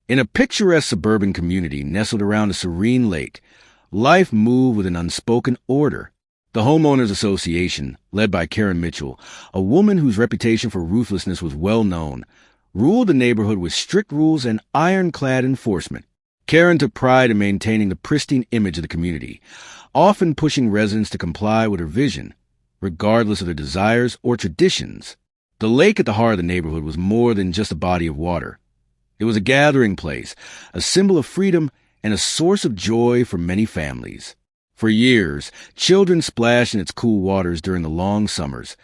In a picturesque suburban community nestled around a serene lake, life moved with an unspoken order. The Homeowners Association, led by Karen Mitchell, a woman whose reputation for ruthlessness was well known, ruled the neighborhood with strict rules and ironclad enforcement. Karen took pride in maintaining the pristine image of the community, often pushing residents to comply with her vision, regardless of their desires or traditions. The lake at the heart of the neighborhood was more than just a body of water. It was a gathering place, a symbol of freedom, and a source of joy for many families. For years, children splashed in its cool waters during the long summers.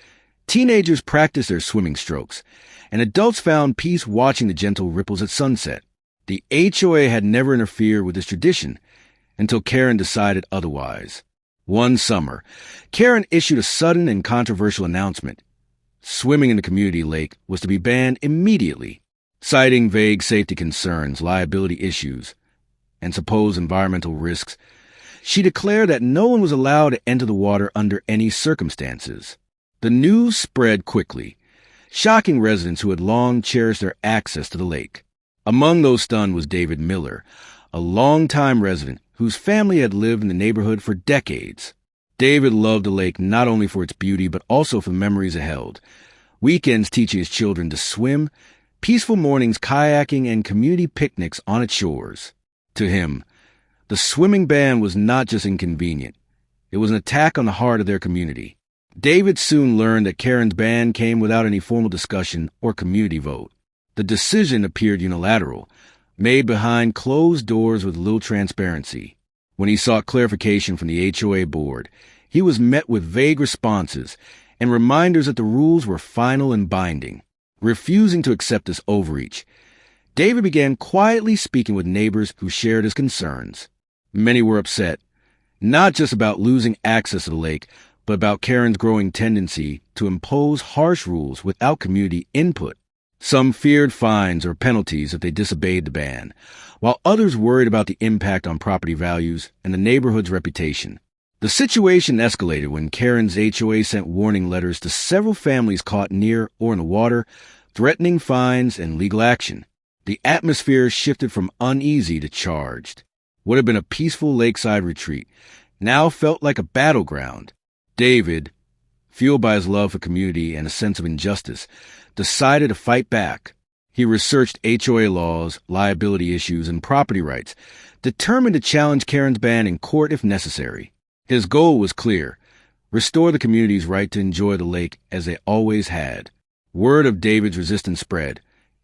Teenagers practiced their swimming strokes, and adults found peace watching the gentle ripples at sunset. The HOA had never interfered with this tradition until Karen decided otherwise. One summer, Karen issued a sudden and controversial announcement. Swimming in the community lake was to be banned immediately, citing vague safety concerns, liability issues, and supposed environmental risks. She declared that no one was allowed to enter the water under any circumstances. The news spread quickly, shocking residents who had long cherished their access to the lake. Among those stunned was David Miller, a longtime resident whose family had lived in the neighborhood for decades. David loved the lake not only for its beauty but also for the memories it held. Weekends teaching his children to swim, peaceful mornings kayaking, and community picnics on its shores. To him, the swimming ban was not just inconvenient. It was an attack on the heart of their community. David soon learned that Karen's ban came without any formal discussion or community vote. The decision appeared unilateral, made behind closed doors with little transparency. When he sought clarification from the HOA board, he was met with vague responses and reminders that the rules were final and binding. Refusing to accept this overreach, David began quietly speaking with neighbors who shared his concerns. Many were upset, not just about losing access to the lake, but about Karen's growing tendency to impose harsh rules without community input. Some feared fines or penalties if they disobeyed the ban, while others worried about the impact on property values and the neighborhood's reputation. The situation escalated when Karen's HOA sent warning letters to several families caught near or in the water, threatening fines and legal action. The atmosphere shifted from uneasy to charged. What had been a peaceful lakeside retreat now felt like a battleground. David, fueled by his love for community and a sense of injustice, decided to fight back. He researched HOA laws, liability issues, and property rights, determined to challenge Karen's ban in court if necessary. His goal was clear: restore the community's right to enjoy the lake as they always had. Word of David's resistance spread,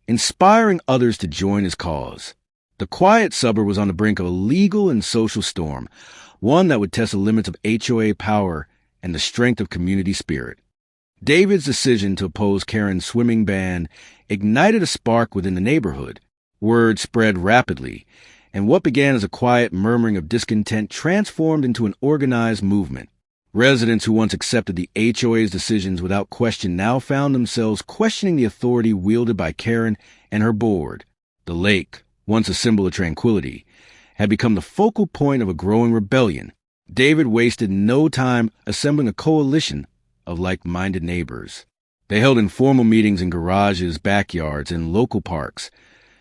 inspiring others to join his cause. The quiet suburb was on the brink of a legal and social storm, one that would test the limits of HOA power and the strength of community spirit. David's decision to oppose Karen's swimming ban ignited a spark within the neighborhood. Word spread rapidly, and what began as a quiet murmuring of discontent transformed into an organized movement. Residents who once accepted the HOA's decisions without question now found themselves questioning the authority wielded by Karen and her board. The lake, once a symbol of tranquility, had become the focal point of a growing rebellion. David wasted no time assembling a coalition of like-minded neighbors. They held informal meetings in garages, backyards, and local parks,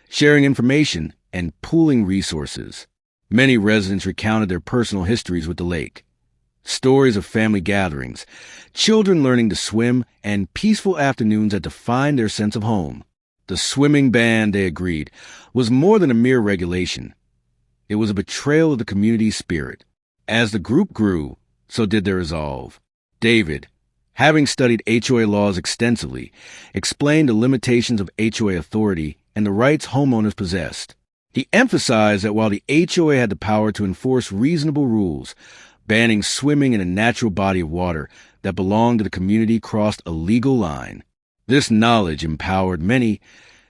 sharing information and pooling resources. Many residents recounted their personal histories with the lake. Stories of family gatherings, children learning to swim, and peaceful afternoons that defined their sense of home. The swimming ban, they agreed, was more than a mere regulation. It was a betrayal of the community's spirit. As the group grew, so did their resolve. David, having studied HOA laws extensively, explained the limitations of HOA authority and the rights homeowners possessed. He emphasized that while the HOA had the power to enforce reasonable rules, banning swimming in a natural body of water that belonged to the community crossed a legal line. This knowledge empowered many,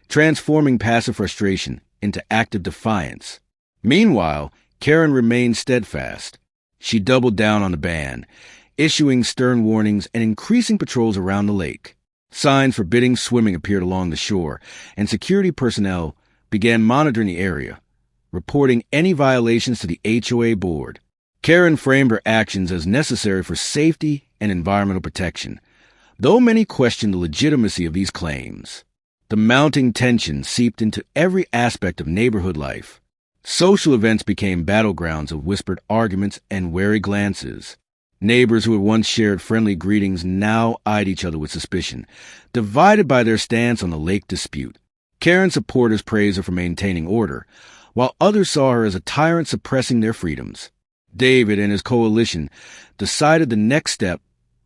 transforming passive frustration into active defiance. Meanwhile, Karen remained steadfast. She doubled down on the ban, issuing stern warnings and increasing patrols around the lake. Signs forbidding swimming appeared along the shore, and security personnel began monitoring the area, reporting any violations to the HOA board. Karen framed her actions as necessary for safety and environmental protection, though many questioned the legitimacy of these claims. The mounting tension seeped into every aspect of neighborhood life. Social events became battlegrounds of whispered arguments and wary glances. Neighbors who had once shared friendly greetings now eyed each other with suspicion, divided by their stance on the lake dispute. Karen's supporters praised her for maintaining order, while others saw her as a tyrant suppressing their freedoms. David and his coalition decided the next step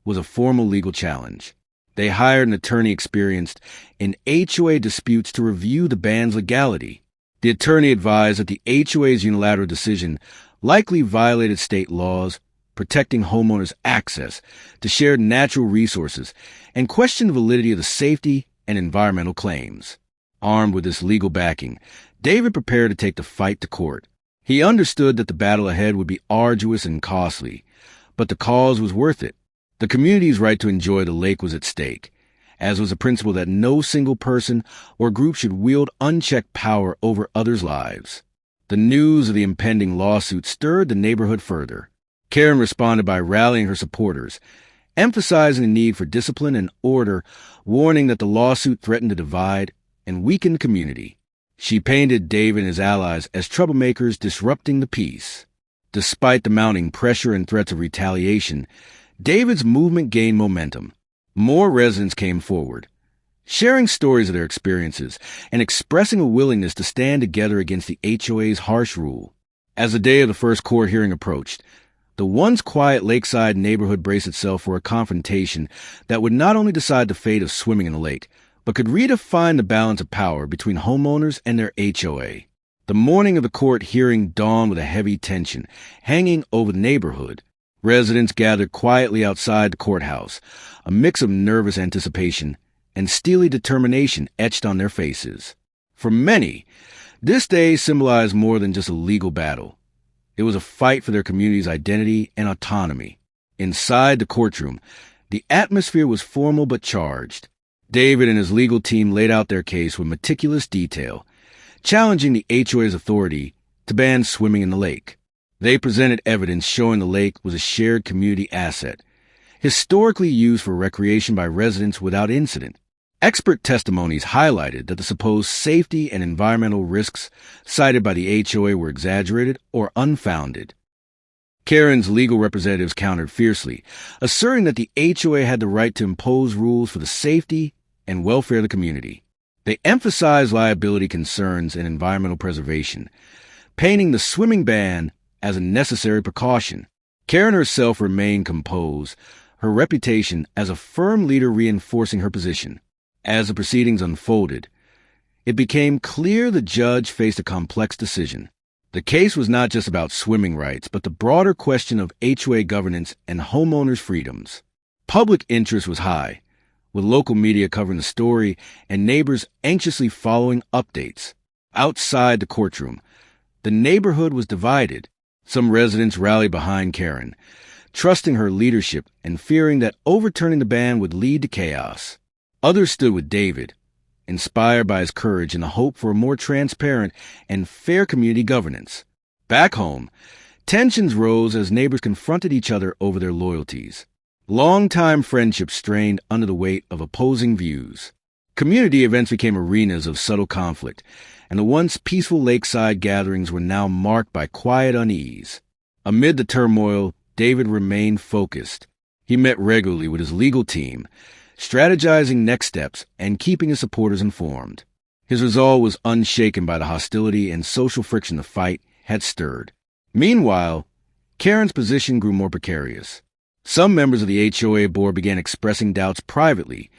was a formal legal challenge. They hired an attorney experienced in HOA disputes to review the ban's legality. The attorney advised that the HOA's unilateral decision likely violated state laws, protecting homeowners' access to shared natural resources, and questioned the validity of the safety and environmental claims. Armed with this legal backing, David prepared to take the fight to court. He understood that the battle ahead would be arduous and costly, but the cause was worth it. The community's right to enjoy the lake was at stake, as was the principle that no single person or group should wield unchecked power over others' lives. The news of the impending lawsuit stirred the neighborhood further. Karen responded by rallying her supporters, emphasizing the need for discipline and order, warning that the lawsuit threatened to divide and weaken the community. She painted David and his allies as troublemakers disrupting the peace. Despite the mounting pressure and threats of retaliation, David's movement gained momentum. More residents came forward, sharing stories of their experiences and expressing a willingness to stand together against the HOA's harsh rule. As the day of the first court hearing approached, the once quiet lakeside neighborhood braced itself for a confrontation that would not only decide the fate of swimming in the lake, but could redefine the balance of power between homeowners and their HOA. The morning of the court hearing dawned with a heavy tension hanging over the neighborhood. Residents gathered quietly outside the courthouse, a mix of nervous anticipation and steely determination etched on their faces. For many, this day symbolized more than just a legal battle. It was a fight for their community's identity and autonomy. Inside the courtroom, the atmosphere was formal but charged. David and his legal team laid out their case with meticulous detail, challenging the HOA's authority to ban swimming in the lake. They presented evidence showing the lake was a shared community asset, historically used for recreation by residents without incident. Expert testimonies highlighted that the supposed safety and environmental risks cited by the HOA were exaggerated or unfounded. Karen's legal representatives countered fiercely, asserting that the HOA had the right to impose rules for the safety and welfare of the community. They emphasized liability concerns and environmental preservation, painting the swimming ban as a necessary precaution. Karen herself remained composed, her reputation as a firm leader reinforcing her position. As the proceedings unfolded, it became clear the judge faced a complex decision. The case was not just about swimming rights, but the broader question of HOA governance and homeowners' freedoms. Public interest was high, with local media covering the story and neighbors anxiously following updates. Outside the courtroom, the neighborhood was divided. Some residents rallied behind Karen, trusting her leadership and fearing that overturning the ban would lead to chaos. Others stood with David, inspired by his courage and the hope for a more transparent and fair community governance. Back home, tensions rose as neighbors confronted each other over their loyalties. Long-time friendships strained under the weight of opposing views. Community events became arenas of subtle conflict, and the once peaceful lakeside gatherings were now marked by quiet unease. Amid the turmoil, David remained focused. He met regularly with his legal team, strategizing next steps and keeping his supporters informed. His resolve was unshaken by the hostility and social friction the fight had stirred. Meanwhile, Karen's position grew more precarious. Some members of the HOA board began expressing doubts privately,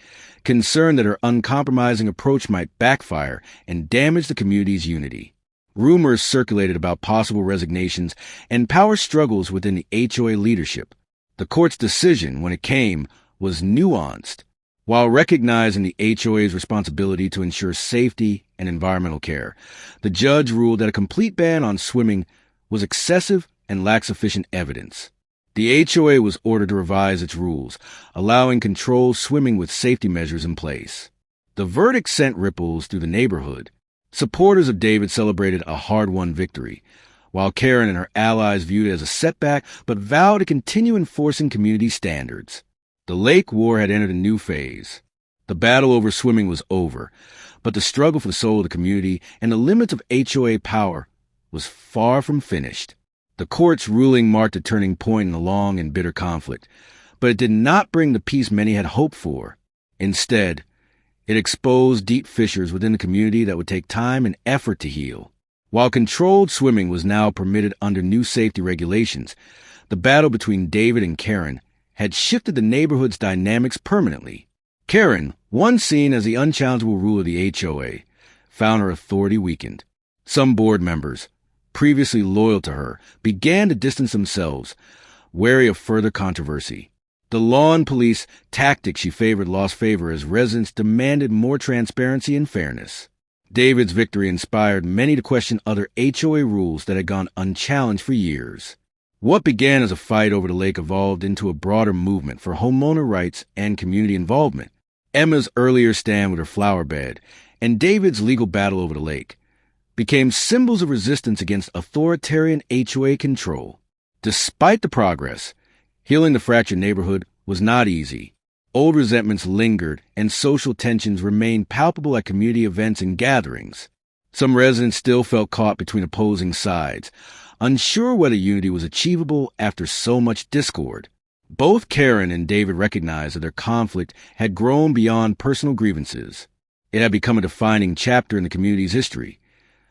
concerned that her uncompromising approach might backfire and damage the community's unity. Rumors circulated about possible resignations and power struggles within the HOA leadership. The court's decision, when it came, was nuanced. While recognizing the HOA's responsibility to ensure safety and environmental care, the judge ruled that a complete ban on swimming was excessive and lacked sufficient evidence. The HOA was ordered to revise its rules, allowing controlled swimming with safety measures in place. The verdict sent ripples through the neighborhood. Supporters of David celebrated a hard-won victory, while Karen and her allies viewed it as a setback but vowed to continue enforcing community standards. The lake war had entered a new phase. The battle over swimming was over, But the struggle for the soul of the community and the limits of HOA power was far from finished. The court's ruling marked a turning point in the long and bitter conflict, but it did not bring the peace many had hoped for. Instead, it exposed deep fissures within the community that would take time and effort to heal. While controlled swimming was now permitted under new safety regulations, the battle between David and Karen had shifted the neighborhood's dynamics permanently. Karen, once seen as the unchallengeable ruler of the HOA, found her authority weakened. Some board members, previously loyal to her, began to distance themselves, wary of further controversy. The lawn police tactic she favored lost favor as residents demanded more transparency and fairness. David's victory inspired many to question other HOA rules that had gone unchallenged for years. What began as a fight over the lake evolved into a broader movement for homeowner rights and community involvement. Emma's earlier stand with her flower bed and David's legal battle over the lake became symbols of resistance against authoritarian HOA control. Despite the progress, healing the fractured neighborhood was not easy. Old resentments lingered, and social tensions remained palpable at community events and gatherings. Some residents still felt caught between opposing sides, unsure whether unity was achievable after so much discord. Both Karen and David recognized that their conflict had grown beyond personal grievances. It had become a defining chapter in the community's history,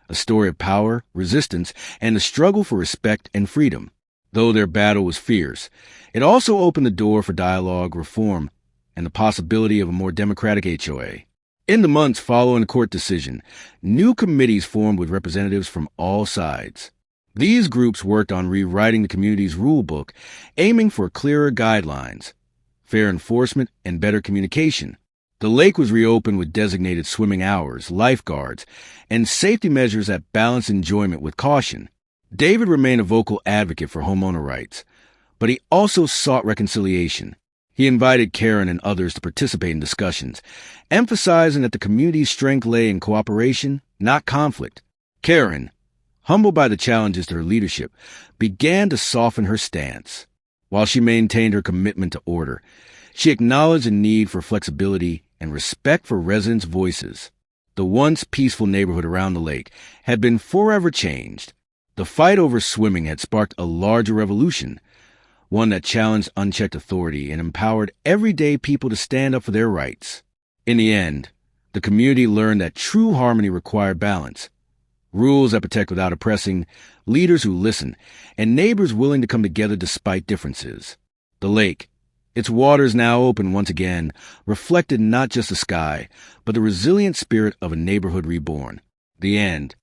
a story of power, resistance, and the struggle for respect and freedom. Though their battle was fierce, it also opened the door for dialogue, reform, and the possibility of a more democratic HOA. In the months following the court decision, new committees formed with representatives from all sides. These groups worked on rewriting the community's rule book, aiming for clearer guidelines, fair enforcement, and better communication. The lake was reopened with designated swimming hours, lifeguards, and safety measures that balanced enjoyment with caution. David remained a vocal advocate for homeowner rights, but he also sought reconciliation. He invited Karen and others to participate in discussions, emphasizing that the community's strength lay in cooperation, not conflict. Karen, humbled by the challenges to her leadership, began to soften her stance. While she maintained her commitment to order, she acknowledged the need for flexibility and respect for residents' voices. The once peaceful neighborhood around the lake had been forever changed. The fight over swimming had sparked a larger revolution, one that challenged unchecked authority and empowered everyday people to stand up for their rights. In the end, the community learned that true harmony required balance, rules that protect without oppressing, leaders who listen, and neighbors willing to come together despite differences. The lake, its waters now open once again, reflected not just the sky, but the resilient spirit of a neighborhood reborn. The end.